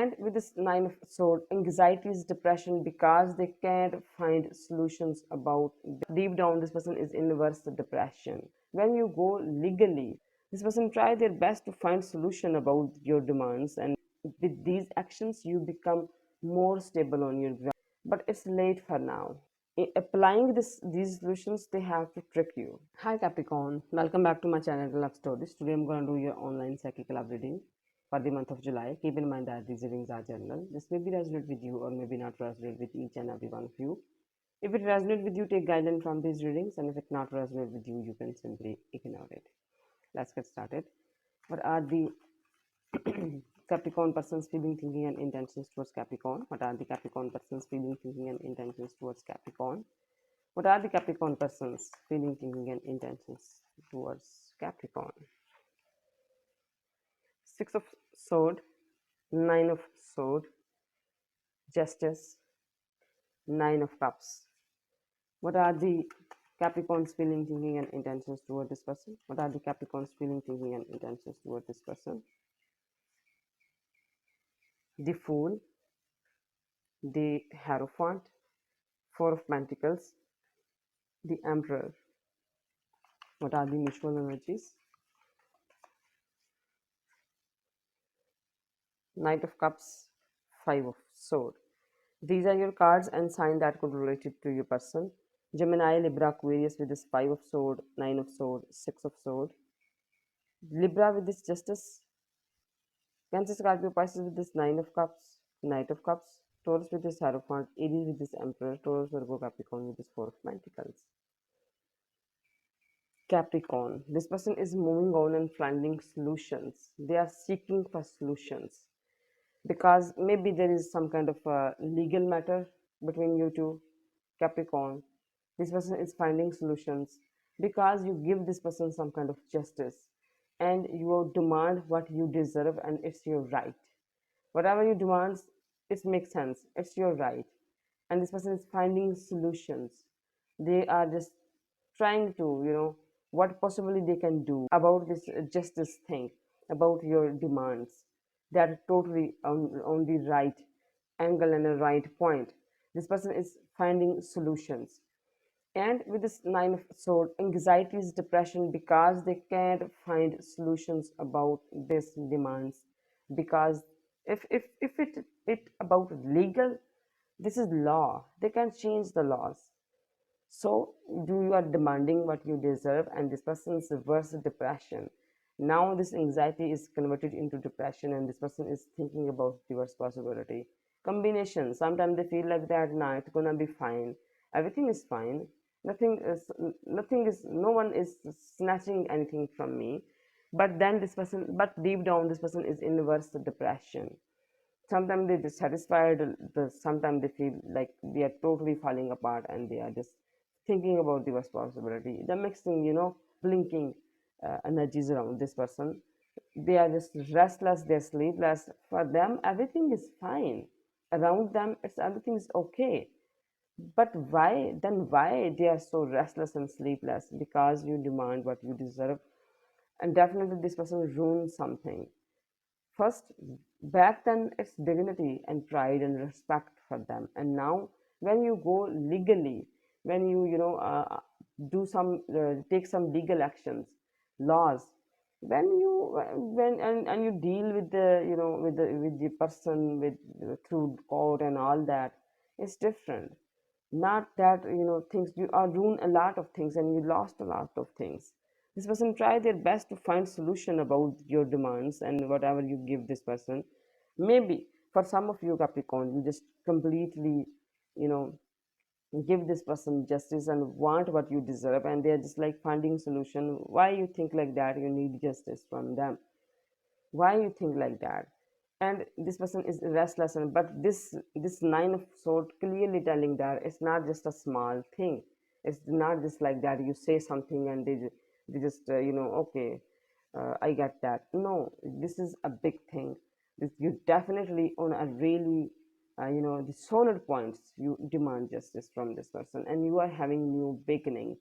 And with this nine of sword, anxiety is depression because they can't find solutions about deep down this person is in worse depression. When you go legally, this person try their best to find solution about your demands, and with these actions you become more stable on your ground. But it's late for now. Applying these solutions, they have to trick you. Hi Capricorn, welcome back to my channel Love Stories. Today I'm going to do your online psychic love reading for the month of July. Keep in mind that these readings are general. This may be resonate with you or maybe not resonate with each and every one of you. If it resonates with you, take guidance from these readings, and if it not resonate with you, you can simply ignore it. Let's get started. What are the Capricorn person's feeling, thinking, and intentions towards Capricorn? What are the Capricorn person's feeling, thinking, and intentions towards Capricorn? What are the Capricorn person's feeling, thinking, and intentions towards Capricorn? Six of Sword, Nine of Sword, Justice, Nine of Cups. What are the Capricorn's feeling, thinking, and intentions toward this person? What are the Capricorn's feeling, thinking, and intentions toward this person? The Fool, the Hierophant, Four of Pentacles, the Emperor. What are the mutual energies? Knight of Cups, Five of Sword. These are your cards and sign that could relate it to your person. Gemini, Libra, Aquarius with this Five of Sword, Nine of Sword, Six of Sword. Libra with this Justice. Cancer, Scorpio, Pisces with this Nine of Cups, Knight of Cups. Taurus with this Hierophant, Aries with this Emperor, Taurus, Virgo, Capricorn with this Four of Pentacles. Capricorn, this person is moving on and finding solutions. They are seeking for solutions because maybe there is some kind of a legal matter between you two. Capricorn, this person is finding solutions because you give this person some kind of justice and you demand what you deserve, and it's your right. Whatever you demand, it makes sense, it's your right. And this person is finding solutions. They are just trying to, what possibly they can do about this justice thing, about your demands. They are totally on the right angle and a right point. This person is finding solutions. And with this Nine of Sword, anxiety is depression because they can't find solutions about this demands. Because if it about legal, this is law, they can change the laws. So you are demanding what you deserve, and this person's worse depression. Now this anxiety is converted into depression, and this person is thinking about the worst possibility. Combination. Sometimes they feel like that, nah, it's gonna be fine. Everything is fine. No one is snatching anything from me. But then this person, but deep down, this person is in worse depression. Sometimes they're dissatisfied, sometimes they feel like they are totally falling apart, and they are just thinking about the worst possibility. The mixing, blinking energies around this person. They are just restless, they're sleepless. For them, everything is fine. Around them, everything is okay. But why they are so restless and sleepless? Because you demand what you deserve. And definitely this person ruins something. First, back then it's dignity and pride and respect for them. And now, when you go legally, when do some take some legal actions, laws, when you when and you deal with the with the person with through court and all that, it's different. Not that things you are ruined a lot of things and you lost a lot of things. This person try their best to find solution about your demands and whatever you give this person. Maybe for some of you Capricorn, you just completely you know give this person justice and want what you deserve, and they're just like finding solution. Why you think like that? You need justice from them. Why you think like that? And this person is restless, and but this Nine of Sword clearly telling that it's not just a small thing. It's not just like that you say something and they just okay, I get that. No, this is a big thing. You definitely on a really the solid points you demand justice from this person, and you are having new beginning.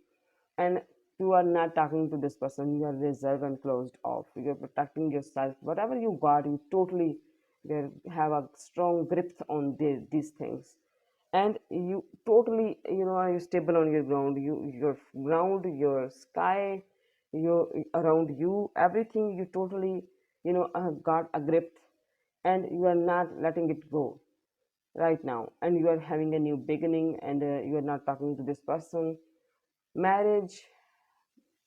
And you are not talking to this person, you are reserved and closed off, you're protecting yourself. Whatever you got, you totally They have a strong grip on these things, and you totally, are you stable on your ground, your ground, your sky, your around you, everything you totally, got a grip, and you are not letting it go right now, and you are having a new beginning, and you are not talking to this person. Marriage,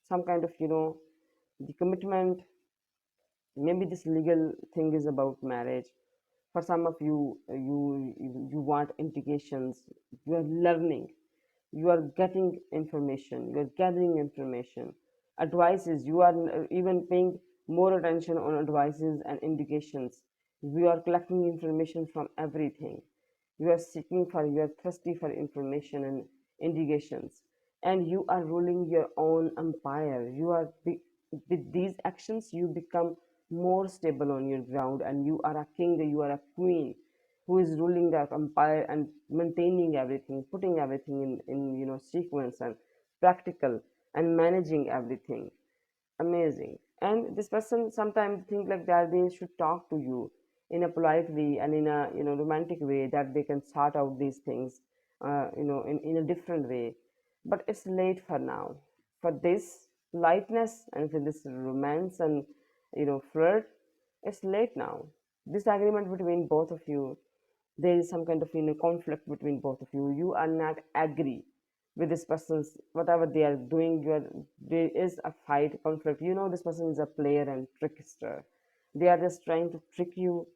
some kind of, the commitment, maybe this legal thing is about marriage. For some of you, you want indications, you are learning, you are getting information, you are gathering information, advices, you are even paying more attention on advices and indications. You are collecting information from everything. You are seeking for, you are thirsty for information and indications, and you are ruling your own empire. With these actions you become more stable on your ground, and you are a king, you are a queen who is ruling that empire and maintaining everything, putting everything in sequence and practical, and managing everything. Amazing. And this person sometimes think like that they should talk to you in a polite way and in a romantic way, that they can sort out these things in a different way. But it's late for now. For this lightness and for this romance and flirt, it's late now. This agreement between both of you, there is some kind of conflict between both of you. You are not agree with this person's whatever they are doing. There is a fight, conflict. This person is a player and trickster. They are just trying to trick you.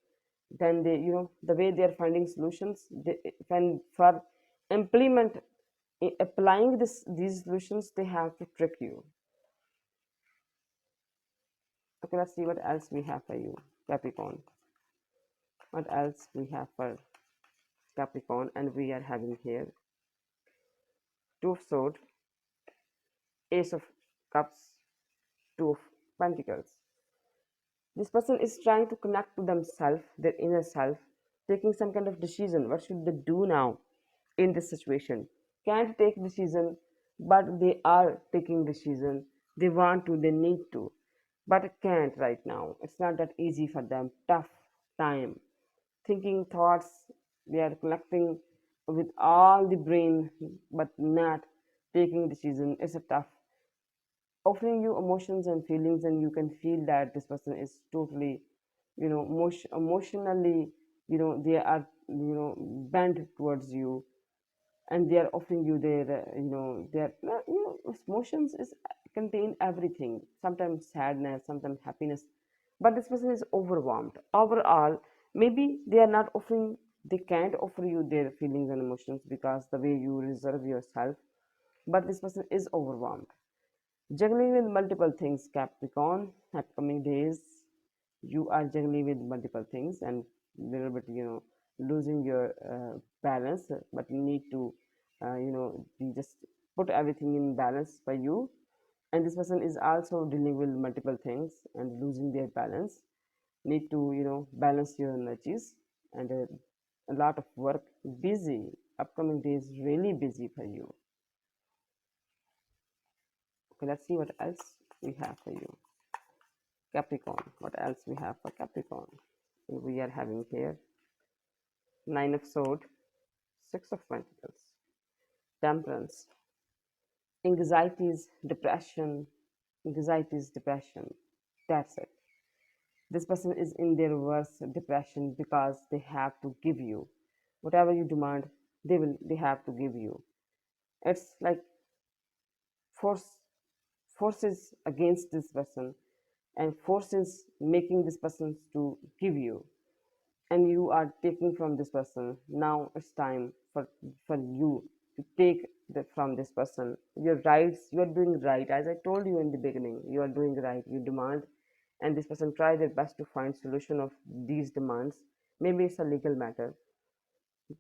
Then they, the way they are finding solutions, when for implement applying these solutions, they have to trick you. Okay, let's see what else we have for you, Capricorn. What else we have for Capricorn? And we are having here two of swords, ace of cups, two of pentacles. This person is trying to connect to themselves, their inner self, taking some kind of decision. What should they do now in this situation? Can't take decision, but they are taking decision. They want to, they need to, but can't right now. It's not that easy for them. Tough time. Thinking thoughts, they are collecting with all the brain, but not taking decision. It's a tough, offering you emotions and feelings, and you can feel that this person is totally emotionally, they are bent towards you, and they are offering you their their emotions is contain everything, sometimes sadness, sometimes happiness, but this person is overwhelmed overall. Maybe they are not offering, they can't offer you their feelings and emotions because the way you reserve yourself, but this person is overwhelmed, juggling with multiple things. Capricorn, upcoming days you are juggling with multiple things and little bit losing your balance, but you need to you just put everything in balance for you. And this person is also dealing with multiple things and losing their balance, need to balance your energies, and a lot of work, busy, upcoming days really busy for you. Okay, let's see what else we have for you, Capricorn. What else we have for Capricorn? We are having here Nine of Swords, Six of Pentacles, Temperance, anxieties, depression, anxieties, depression. That's it. This person is in their worst depression because they have to give you whatever you demand. They have to give you. It's like force forces against this person, and forces making this person to give you, and you are taking from this person. Now it's time for you to take from this person your rights. You are doing right, as I told you in the beginning. You are doing right, you demand, and this person try their best to find solution of these demands. Maybe it's a legal matter.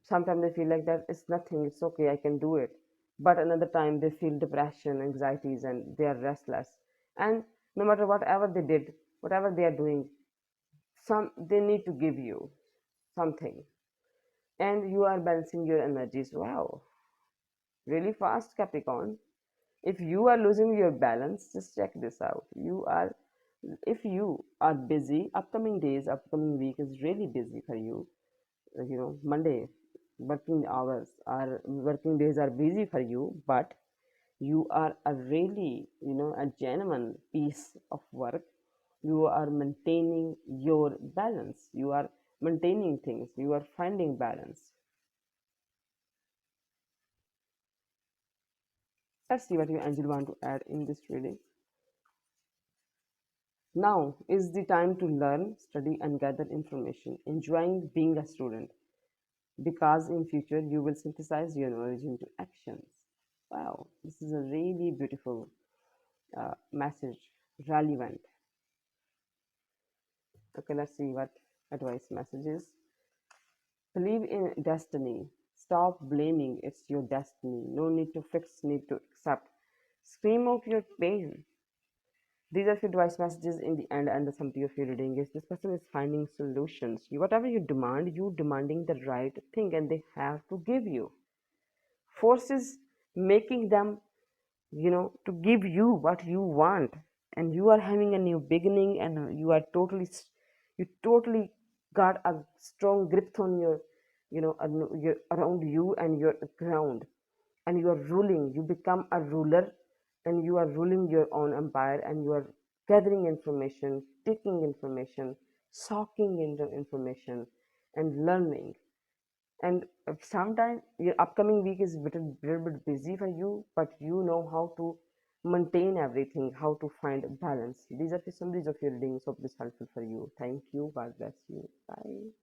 Sometimes they feel like that it's nothing, it's okay, I can do it. But another time they feel depression, anxieties, and they are restless. And no matter whatever they did, whatever they are doing, some they need to give you something, and you are balancing your energies. Wow, really fast, Capricorn. If you are losing your balance, just check this out. You are If you are busy, upcoming days, upcoming week is really busy for you. Monday, working hours are working days are busy for you, but you are a really, a genuine piece of work. You are maintaining your balance. You are maintaining things. You are finding balance. Let's see what you, Angel, want to add in this reading. Now is the time to learn, study, and gather information, enjoying being a student, because in future you will synthesize your knowledge into actions. Wow, this is a really beautiful message, relevant. Okay, let's see what advice messages. Believe in destiny. Stop blaming. It's your destiny. No need to fix, need to accept. Scream out your pain. These are few advice messages in the end, and the summary of your reading is this person is finding solutions. Whatever you demand, you demanding the right thing, and they have to give you. Force is making them, to give you what you want, and you are having a new beginning, and you totally got a strong grip on your, your around you and your ground, and you are ruling. You become a ruler, and you are ruling your own empire, and you are gathering information, taking information, soaking into information, and learning. And sometimes your upcoming week is a little bit busy for you, but you know how to maintain everything, how to find balance. These are the summaries of your readings. Hope this helpful for you. Thank you. God bless you. Bye.